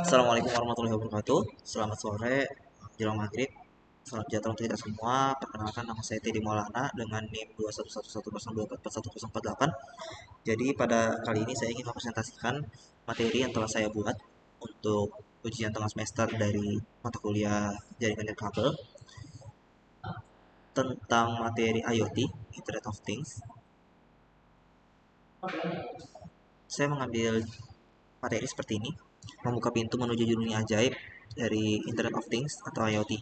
Assalamualaikum warahmatullahi wabarakatuh. Selamat sore, jelang maghrib. Salam sejahtera untuk kita semua. Perkenalkan, nama saya Teddy Maulana dengan NIM 21110244148. Jadi pada kali ini saya ingin mempresentasikan materi yang telah saya buat untuk ujian tengah semester dari mata kuliah jaringan dan kabel tentang materi IoT, Internet of Things. Saya mengambil materi seperti ini, membuka pintu menuju dunia ajaib dari Internet of Things atau IoT.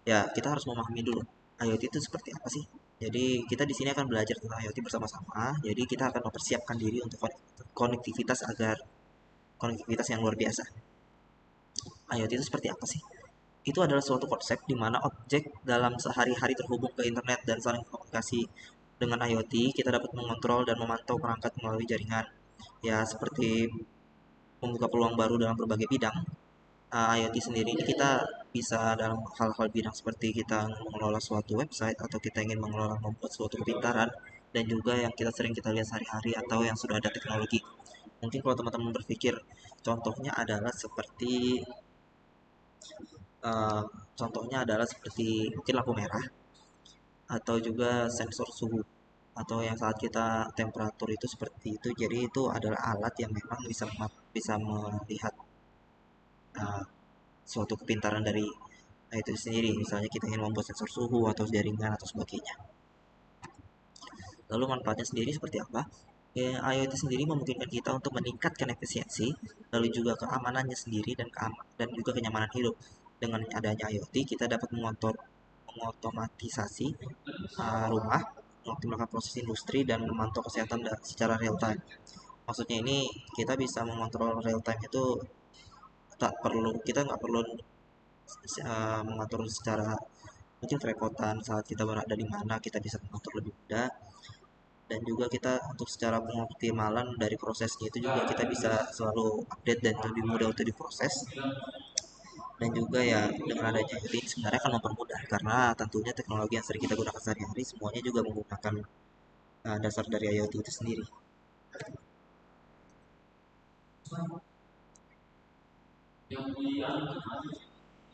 Ya, kita harus memahami dulu IoT itu seperti apa sih. Jadi kita di sini akan belajar tentang IoT bersama-sama. Jadi kita akan mempersiapkan diri untuk konektivitas agar konektivitas yang luar biasa. IoT itu seperti apa sih? Itu adalah suatu konsep di mana objek dalam sehari-hari terhubung ke internet dan saling komunikasi. Dengan IoT, kita dapat mengontrol dan memantau perangkat melalui jaringan. Ya, seperti membuka peluang baru dalam berbagai bidang. IoT sendiri ini kita bisa dalam hal-hal bidang seperti kita mengelola suatu website atau kita ingin mengelola membuat suatu kepintaran dan juga yang kita lihat sehari-hari atau yang sudah ada teknologi. Mungkin kalau teman-teman berpikir contohnya adalah seperti uh, mungkin lampu merah atau juga sensor suhu atau yang saat kita temperatur itu seperti itu. Jadi itu adalah alat yang memang bisa melihat uh, suatu kepintaran dari itu sendiri. Misalnya kita ingin membuat sensor suhu atau jaringan atau sebagainya. Lalu manfaatnya sendiri seperti apa? Ya, IoT sendiri memungkinkan kita untuk meningkatkan efisiensi, lalu juga keamanannya sendiri dan juga kenyamanan hidup. Dengan adanya IoT, kita dapat mengotomatisasi rumah, mengoptimalkan proses industri dan memantau kesehatan secara real time. Maksudnya ini kita bisa mengontrol real time itu kita nggak perlu mengatur secara mungkin kerepotan saat kita berada di mana kita bisa mengatur lebih mudah dan juga kita untuk secara pengoptimalan dari prosesnya itu juga kita bisa selalu update dan lebih mudah untuk diproses dan juga ya dengan adanya ini sebenarnya akan mempermudah karena tentunya teknologi yang sering kita gunakan sehari-hari semuanya juga menggunakan dasar dari IoT itu sendiri.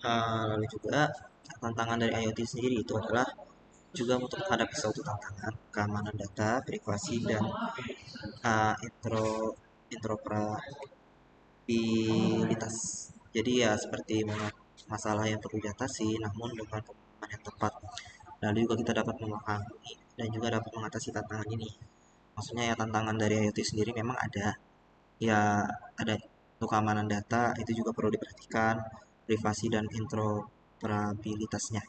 Lalu juga tantangan dari IoT sendiri itu adalah juga untuk menghadapi suatu tantangan keamanan data, privasi dan interoperabilitas. Jadi ya seperti masalah yang perlu diatasi, namun dengan pemahaman yang tepat. Lalu juga kita dapat memahami dan juga dapat mengatasi tantangan ini. Maksudnya ya tantangan dari IoT sendiri memang ada. Ya ada untuk keamanan data itu juga perlu diperhatikan, privasi dan interoperabilitasnya.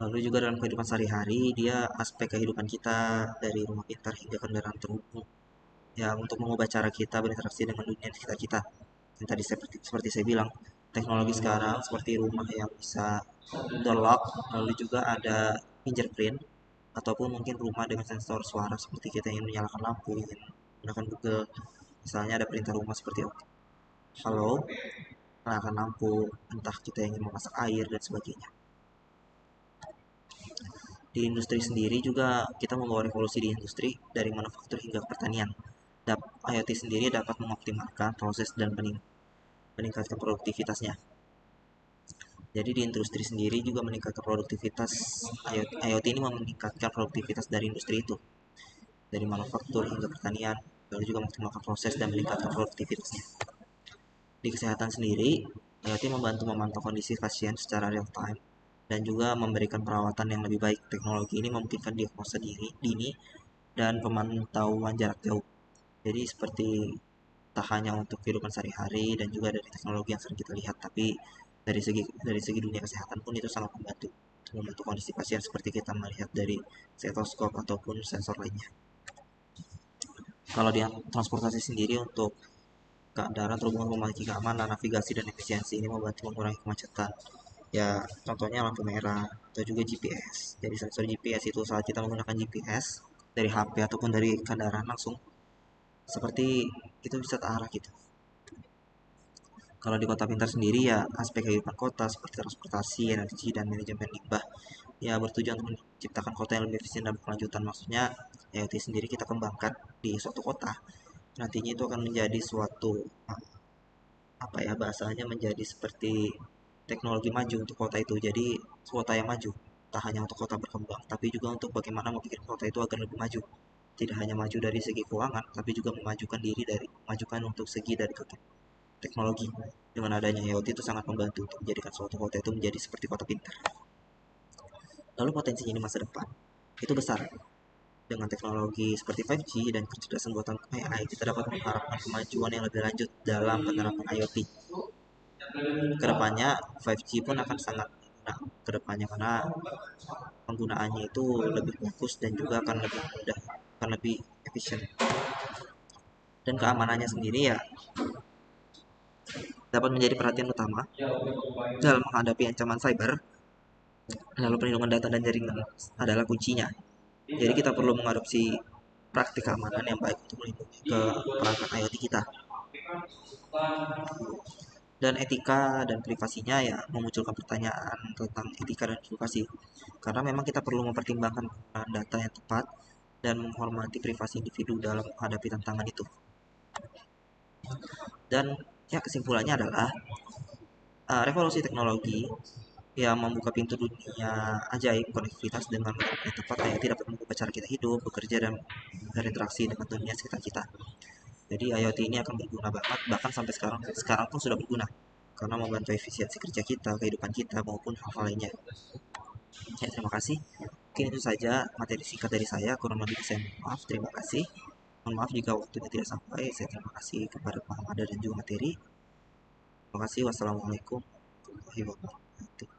Lalu juga dalam kehidupan sehari-hari, dia aspek kehidupan kita dari rumah pintar hingga kendaraan terhubung. Ya, untuk mengubah cara kita berinteraksi dengan dunia di sekitar kita. Yang tadi seperti saya bilang, teknologi sekarang seperti rumah yang bisa door lock, lalu juga ada fingerprint, ataupun mungkin rumah dengan sensor suara seperti kita ingin menyalakan lampu, ingin menggunakan Google. Misalnya ada perintah rumah seperti halo, nyalakan lampu, entah kita ingin memasak air dan sebagainya. Di industri sendiri juga kita membawa revolusi di industri dari manufaktur hingga pertanian. IoT sendiri dapat mengoptimalkan proses dan meningkatkan produktivitasnya. Jadi di industri sendiri juga meningkatkan produktivitas. IoT ini meningkatkan produktivitas dari industri itu, dari manufaktur hingga pertanian, lalu juga mengoptimalkan proses dan meningkatkan produktivitasnya. Di kesehatan sendiri, IoT membantu memantau kondisi pasien secara real time dan juga memberikan perawatan yang lebih baik. Teknologi ini memungkinkan diagnosa dini dan pemantauan jarak jauh. Jadi seperti tak hanya untuk kehidupan sehari-hari dan juga dari teknologi yang sering kita lihat, tapi dari segi dunia kesehatan pun itu sangat membantu kondisi pasien seperti kita melihat dari stetoskop ataupun sensor lainnya. Kalau di transportasi sendiri untuk kendaraan terhubung memiliki keamanan, navigasi dan efisiensi ini membantu mengurangi kemacetan. Ya, contohnya lampu merah atau juga GPS. Jadi sensor GPS itu saat kita menggunakan GPS dari HP ataupun dari kendaraan langsung seperti itu bisa terarah gitu. Kalau di kota pintar sendiri ya aspek kehidupan kota seperti transportasi, energi, dan manajemen limbah ya bertujuan untuk menciptakan kota yang lebih efisien dan berkelanjutan. Maksudnya IoT sendiri kita kembangkan di suatu kota nantinya itu akan menjadi suatu apa ya bahasanya, menjadi seperti teknologi maju untuk kota itu. Jadi kota yang maju tak hanya untuk kota berkembang, tapi juga untuk bagaimana membuat kota itu agar lebih maju. Tidak hanya maju dari segi keuangan, tapi juga memajukan diri dari memajukan untuk segi dari teknologi. Dengan adanya IoT itu sangat membantu untuk menjadikan suatu kota itu menjadi seperti kota pintar. Lalu potensinya di masa depan itu besar. Dengan teknologi seperti 5G dan kecerdasan buatan AI, kita dapat mengharapkan kemajuan yang lebih lanjut dalam penerapan IoT. Kedepannya 5G pun akan sangat kedepannya, karena penggunaannya itu lebih fokus dan juga akan lebih mudah, akan lebih efisien. Dan keamanannya sendiri ya dapat menjadi perhatian utama dalam menghadapi ancaman cyber. Lalu perlindungan data dan jaringan adalah kuncinya. Jadi kita perlu mengadopsi praktik keamanan yang baik untuk melindungi ke perangkat IoT kita. Dan etika dan privasinya ya memunculkan pertanyaan tentang etika dan privasi. Karena memang kita perlu mempertimbangkan penggunaan data yang tepat dan menghormati privasi individu dalam menghadapi tantangan itu. Dan ya kesimpulannya adalah revolusi teknologi yang membuka pintu dunia ajaib konektivitas dengan yang tepat yang tidak mengubah cara kita hidup, bekerja, dan berinteraksi dengan dunia sekitar kita. Jadi IoT ini akan berguna banget, bahkan sampai sekarang pun sudah berguna karena membantu efisiensi kerja kita, kehidupan kita, maupun hal-hal lainnya. Ya, terima kasih. Mungkin itu saja materi singkat dari saya. Kurang lebih saya mohon maaf. Terima kasih. Mohon maaf jika waktunya tidak sampai. Saya terima kasih kepada Pak Hamada dan juga materi. Terima kasih. Wassalamualaikum warahmatullahi wabarakatuh.